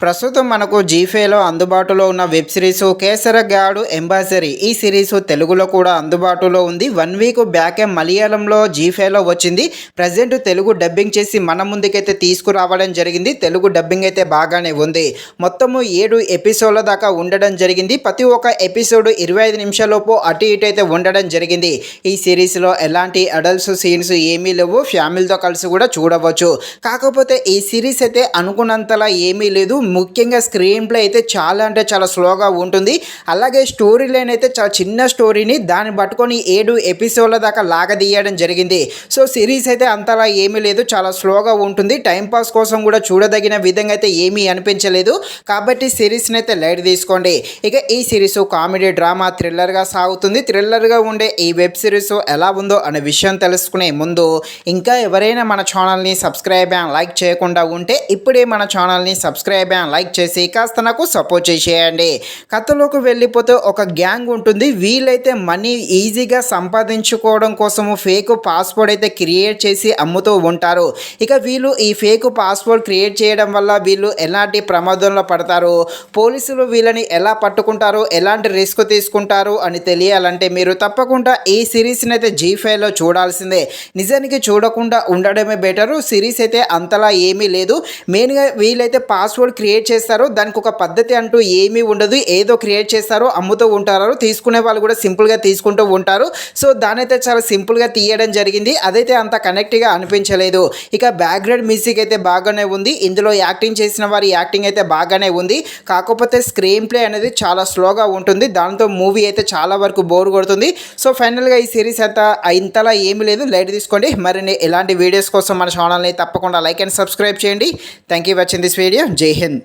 ప్రస్తుతం మనకు జీఫేలో అందుబాటులో ఉన్న వెబ్ సిరీస్ కేసరగాడు ఎంబాసరీ ఈ సిరీస్ తెలుగులో కూడా అందుబాటులో ఉంది. 1 వీక్ బ్యాకే మలయాళంలో జీఫేలో వచ్చింది. ప్రజెంట్ తెలుగు డబ్బింగ్ చేసి మన ముందుకైతే తీసుకురావడం జరిగింది. తెలుగు డబ్బింగ్ అయితే బాగానే ఉంది. మొత్తము 7 ఎపిసోడ్ల దాకా ఉండడం జరిగింది. ప్రతి ఒక్క ఎపిసోడ్ 25 నిమిషాలలోపు అటు ఇటు అయితే ఉండడం జరిగింది. ఈ సిరీస్లో ఎలాంటి అడల్ట్స్ సీన్స్ ఏమీ లేవు. ఫ్యామిలీతో కలిసి కూడా చూడవచ్చు. కాకపోతే ఈ సిరీస్ అయితే అనుకున్నంతలా ఏమీ లేదు. ముఖ్యంగా స్క్రీన్ ప్లే అయితే చాలా అంటే చాలా స్లోగా ఉంటుంది. అలాగే స్టోరీ లైన్ అయితే చాలా చిన్న స్టోరీని దాన్ని పట్టుకొని 7 ఎపిసోడ్ల దాకా లాగదీయడం జరిగింది. సో సిరీస్ అయితే అంతలా ఏమీ లేదు, చాలా స్లోగా ఉంటుంది. టైంపాస్ కోసం కూడా చూడదగిన విధంగా అయితే ఏమీ అనిపించలేదు. కాబట్టి సిరీస్ని అయితే లైట్ తీసుకోండి. ఇక ఈ సిరీస్ కామెడీ డ్రామా థ్రిల్లర్గా సాగుతుంది. థ్రిల్లర్గా ఉండే ఈ వెబ్ సిరీస్ ఎలా ఉందో అనే విషయం తెలుసుకునే ముందు ఇంకా ఎవరైనా మన ఛానల్ని సబ్స్క్రైబ్ అండ్ లైక్ చేయకుండా ఉంటే ఇప్పుడే మన ఛానల్ని సబ్స్క్రైబ్ అండ్ లైక్ చేసి కాస్త నాకు సపోర్ట్ చేసేయండి. కథలోకి వెళ్ళిపోతే ఒక గ్యాంగ్ ఉంటుంది. వీళ్ళైతే మనీ ఈజీగా సంపాదించుకోవడం కోసము ఫేక్ పాస్వర్డ్ అయితే క్రియేట్ చేసి అమ్ముతూ ఉంటారు. ఇక వీళ్ళు ఈ ఫేక్ పాస్వర్డ్ క్రియేట్ చేయడం వల్ల వీళ్ళు ఎలాంటి ప్రమాదంలో పడతారు, పోలీసులు వీళ్ళని ఎలా పట్టుకుంటారు, ఎలాంటి రిస్క్ తీసుకుంటారు అని తెలియాలంటే మీరు తప్పకుండా ఈ సిరీస్ని అయితే జీ5లో చూడాల్సిందే. నిజానికి చూడకుండా ఉండడమే బెటరు. సిరీస్ అయితే అంతలా ఏమీ లేదు. మెయిన్గా వీళ్ళైతే పాస్వర్డ్ క్రియేట్ చేస్తారు. దానికి ఒక పద్ధతి అంటూ ఏమీ ఉండదు. ఏదో క్రియేట్ చేస్తారు, అమ్ముతూ ఉంటారు. తీసుకునే వాళ్ళు కూడా సింపుల్గా తీసుకుంటూ ఉంటారు. సో దాని అయితే చాలా సింపుల్గా తీయడం జరిగింది. అదైతే అంత కనెక్ట్గా అనిపించలేదు. ఇక బ్యాక్గ్రౌండ్ మ్యూజిక్ అయితే బాగానే ఉంది. ఇందులో యాక్టింగ్ చేసిన వారి యాక్టింగ్ అయితే బాగానే ఉంది. కాకపోతే స్క్రీన్ ప్లే అనేది చాలా స్లోగా ఉంటుంది. దాంతో మూవీ అయితే చాలా వరకు బోర్ కొడుతుంది. సో ఫైనల్గా ఈ సిరీస్ అంతా ఇంతలా ఏమీ లేదు, లైట్ తీసుకోండి. మరిన్ని ఇలాంటి వీడియోస్ కోసం మన ఛానల్ని తప్పకుండా లైక్ అండ్ సబ్స్క్రైబ్ చేయండి. Thank you watching this video. జై హింద్.